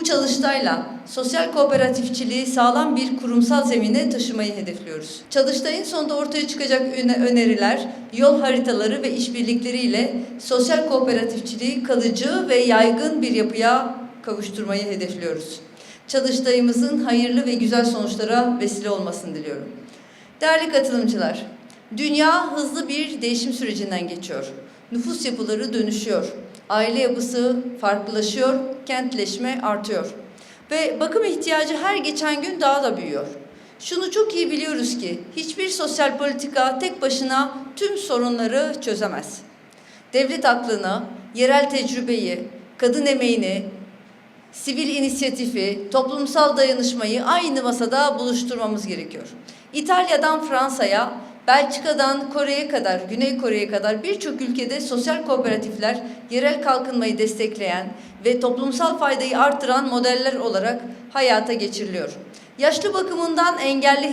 çalıştayla sosyal kooperatifçiliği sağlam bir kurumsal zemine taşımayı hedefliyoruz. Çalıştayın sonunda ortaya çıkacak öneriler, yol haritaları ve işbirlikleriyle sosyal kooperatifçiliği kalıcı ve yaygın bir yapıya kavuşturmayı hedefliyoruz. Çalıştayımızın hayırlı ve güzel sonuçlara vesile olmasını diliyorum. Değerli katılımcılar, dünya hızlı bir değişim sürecinden geçiyor. Nüfus yapıları dönüşüyor. Aile yapısı farklılaşıyor, kentleşme artıyor. Ve bakım ihtiyacı her geçen gün daha da büyüyor. Şunu çok iyi biliyoruz ki hiçbir sosyal politika tek başına tüm sorunları çözemez. Devlet aklını, yerel tecrübeyi, kadın emeğini, sivil inisiyatifi, toplumsal dayanışmayı aynı masada buluşturmamız gerekiyor. İtalya'dan Fransa'ya, Belçika'dan Kore'ye kadar, Güney Kore'ye kadar birçok ülkede sosyal kooperatifler yerel kalkınmayı destekleyen ve toplumsal faydayı artıran modeller olarak hayata geçiriliyor. Yaşlı bakımından engelli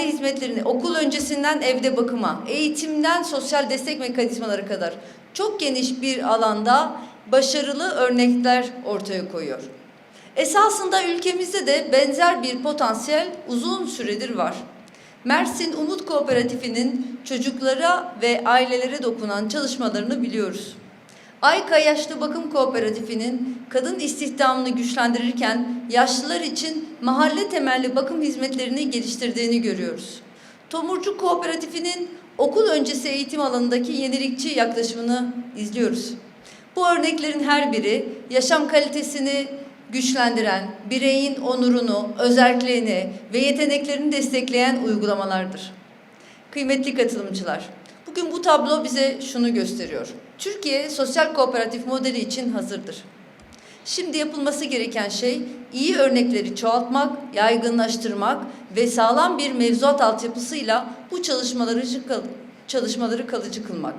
hizmetlerine, okul öncesinden evde bakıma, eğitimden sosyal destek mekanizmaları kadar çok geniş bir alanda başarılı örnekler ortaya koyuyor. Esasında ülkemizde de benzer bir potansiyel uzun süredir var. Mersin Umut Kooperatifi'nin çocuklara ve ailelere dokunan çalışmalarını biliyoruz. Ayka Yaşlı Bakım Kooperatifi'nin kadın istihdamını güçlendirirken yaşlılar için mahalle temelli bakım hizmetlerini geliştirdiğini görüyoruz. Tomurcuk Kooperatifi'nin okul öncesi eğitim alanındaki yenilikçi yaklaşımını izliyoruz. Bu örneklerin her biri yaşam kalitesini güçlendiren, bireyin onurunu, özerkliğini ve yeteneklerini destekleyen uygulamalardır. Kıymetli katılımcılar, bugün bu tablo bize şunu gösteriyor. Türkiye sosyal kooperatif modeli için hazırdır. Şimdi yapılması gereken şey iyi örnekleri çoğaltmak, yaygınlaştırmak ve sağlam bir mevzuat altyapısıyla bu çalışmaları kalıcı kılmak.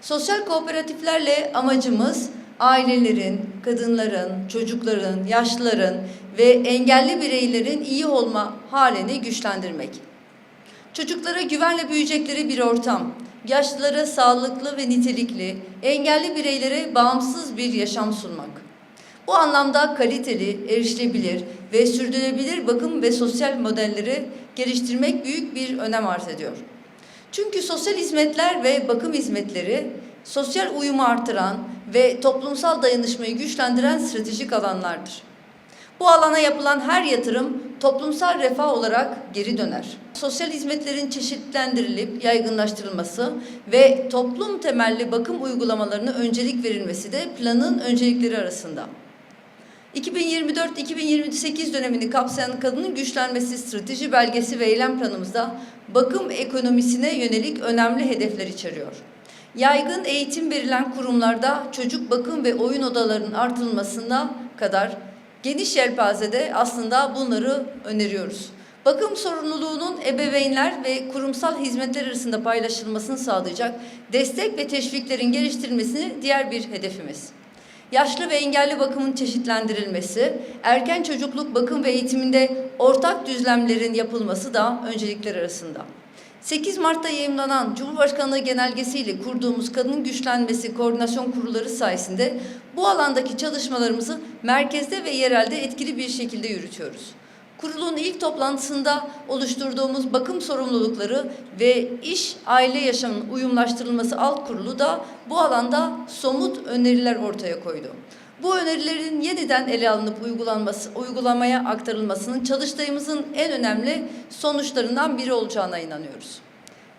Sosyal kooperatiflerle amacımız ailelerin, kadınların, çocukların, yaşlıların ve engelli bireylerin iyi olma halini güçlendirmek. Çocuklara güvenle büyüyecekleri bir ortam, yaşlılara sağlıklı ve nitelikli, engelli bireylere bağımsız bir yaşam sunmak. Bu anlamda kaliteli, erişilebilir ve sürdürülebilir bakım ve sosyal modelleri geliştirmek büyük bir önem arz ediyor. Çünkü sosyal hizmetler ve bakım hizmetleri sosyal uyumu artıran ve toplumsal dayanışmayı güçlendiren stratejik alanlardır. Bu alana yapılan her yatırım toplumsal refah olarak geri döner. Sosyal hizmetlerin çeşitlendirilip yaygınlaştırılması ve toplum temelli bakım uygulamalarına öncelik verilmesi de planın öncelikleri arasında. 2024-2028 dönemini kapsayan kadının güçlenmesi strateji belgesi ve eylem planımızda bakım ekonomisine yönelik önemli hedefler içeriyor. Yaygın eğitim verilen kurumlarda çocuk bakım ve oyun odalarının artırılmasına kadar geniş yelpazede aslında bunları öneriyoruz. Bakım sorumluluğunun ebeveynler ve kurumsal hizmetler arasında paylaşılmasını sağlayacak destek ve teşviklerin geliştirilmesini diğer bir hedefimiz. Yaşlı ve engelli bakımın çeşitlendirilmesi, erken çocukluk bakım ve eğitiminde ortak düzlemlerin yapılması da öncelikler arasında. 8 Mart'ta yayımlanan Cumhurbaşkanlığı genelgesiyle kurduğumuz Kadın Güçlenmesi Koordinasyon Kurulları sayesinde bu alandaki çalışmalarımızı merkezde ve yerelde etkili bir şekilde yürütüyoruz. Kurulun ilk toplantısında oluşturduğumuz bakım sorumlulukları ve iş aile yaşamının uyumlaştırılması alt kurulu da bu alanda somut öneriler ortaya koydu. Bu önerilerin yeniden ele alınıp uygulamaya aktarılmasının çalıştayımızın en önemli sonuçlarından biri olacağına inanıyoruz.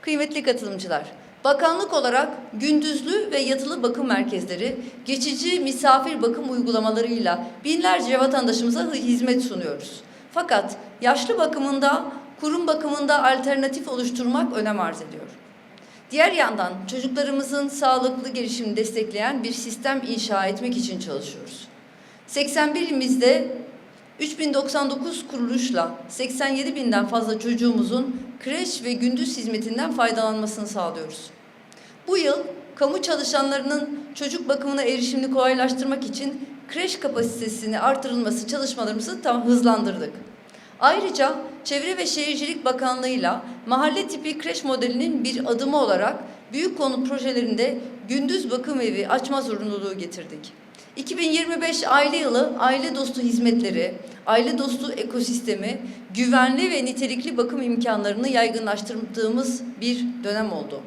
Kıymetli katılımcılar, bakanlık olarak gündüzlü ve yatılı bakım merkezleri, geçici misafir bakım uygulamalarıyla binlerce vatandaşımıza hizmet sunuyoruz. Fakat yaşlı bakımında, kurum bakımında alternatif oluşturmak önem arz ediyor. Diğer yandan çocuklarımızın sağlıklı gelişimini destekleyen bir sistem inşa etmek için çalışıyoruz. 81 ilimizde 3099 kuruluşla 87 binden fazla çocuğumuzun kreş ve gündüz hizmetinden faydalanmasını sağlıyoruz. Bu yıl kamu çalışanlarının çocuk bakımına erişimini kolaylaştırmak için kreş kapasitesini artırılması çalışmalarımızı hızlandırdık. Ayrıca Çevre ve Şehircilik Bakanlığı'yla mahalle tipi kreş modelinin bir adımı olarak büyük konut projelerinde gündüz bakım evi açma zorunluluğu getirdik. 2025 aile yılı, aile dostu hizmetleri, aile dostu ekosistemi, güvenli ve nitelikli bakım imkanlarını yaygınlaştırdığımız bir dönem oldu.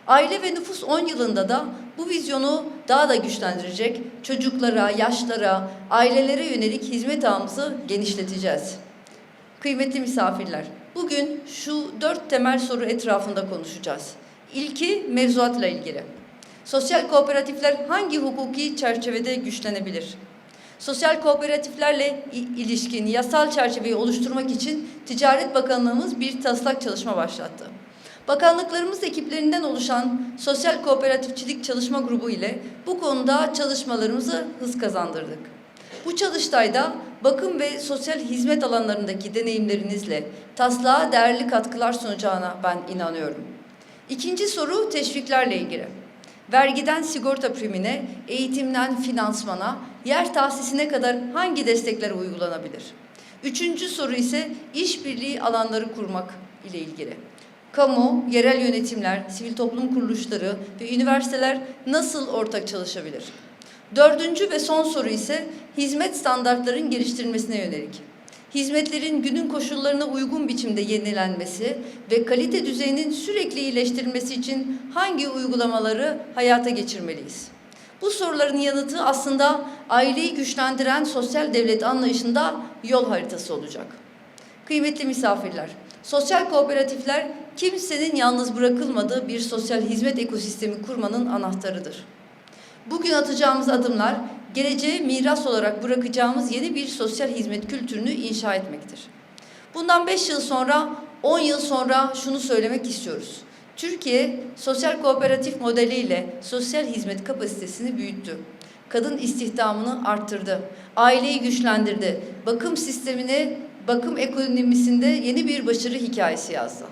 Aile ve Nüfus 10 yılında da bu vizyonu daha da güçlendirecek, çocuklara, yaşlara, ailelere yönelik hizmet ağımızı genişleteceğiz. Kıymetli misafirler, bugün şu 4 temel soru etrafında konuşacağız. İlki mevzuatla ilgili. Sosyal kooperatifler hangi hukuki çerçevede güçlenebilir? Sosyal kooperatiflerle ilişkin yasal çerçeveyi oluşturmak için Ticaret Bakanlığımız bir taslak çalışma başlattı. Bakanlıklarımız ekiplerinden oluşan Sosyal Kooperatifçilik Çalışma Grubu ile bu konuda çalışmalarımızı hız kazandırdık. Bu çalıştayda bakım ve sosyal hizmet alanlarındaki deneyimlerinizle taslağa değerli katkılar sunacağına ben inanıyorum. İkinci soru teşviklerle ilgili. Vergiden sigorta primine, eğitimden finansmana, yer tahsisine kadar hangi destekler uygulanabilir? Üçüncü soru ise işbirliği alanları kurmak ile ilgili. Kamu, yerel yönetimler, sivil toplum kuruluşları ve üniversiteler nasıl ortak çalışabilir? Dördüncü ve son soru ise hizmet standartlarının geliştirilmesine yönelik. Hizmetlerin günün koşullarına uygun biçimde yenilenmesi ve kalite düzeyinin sürekli iyileştirilmesi için hangi uygulamaları hayata geçirmeliyiz? Bu soruların yanıtı aslında aileyi güçlendiren sosyal devlet anlayışında yol haritası olacak. Kıymetli misafirler, sosyal kooperatifler kimsenin yalnız bırakılmadığı bir sosyal hizmet ekosistemi kurmanın anahtarıdır. Bugün atacağımız adımlar, geleceğe miras olarak bırakacağımız yeni bir sosyal hizmet kültürünü inşa etmektir. Bundan 5 yıl sonra, 10 yıl sonra şunu söylemek istiyoruz. Türkiye, sosyal kooperatif modeliyle sosyal hizmet kapasitesini büyüttü. Kadın istihdamını arttırdı, aileyi güçlendirdi, bakım sistemini, bakım ekonomisinde yeni bir başarı hikayesi yazdı.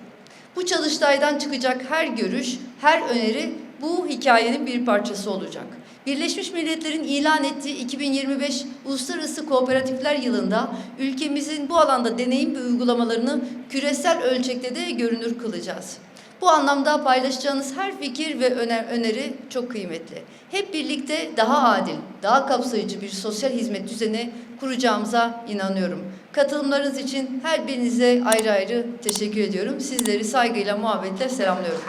Bu çalıştaydan çıkacak her görüş, her öneri bu hikayenin bir parçası olacak. Birleşmiş Milletler'in ilan ettiği 2025 Uluslararası Kooperatifler Yılı'nda ülkemizin bu alanda deneyim ve uygulamalarını küresel ölçekte de görünür kılacağız. Bu anlamda paylaşacağınız her fikir ve öneri çok kıymetli. Hep birlikte daha adil, daha kapsayıcı bir sosyal hizmet düzeni kuracağımıza inanıyorum. Katılımlarınız için her birinize ayrı ayrı teşekkür ediyorum. Sizleri saygıyla, muhabbetle selamlıyorum.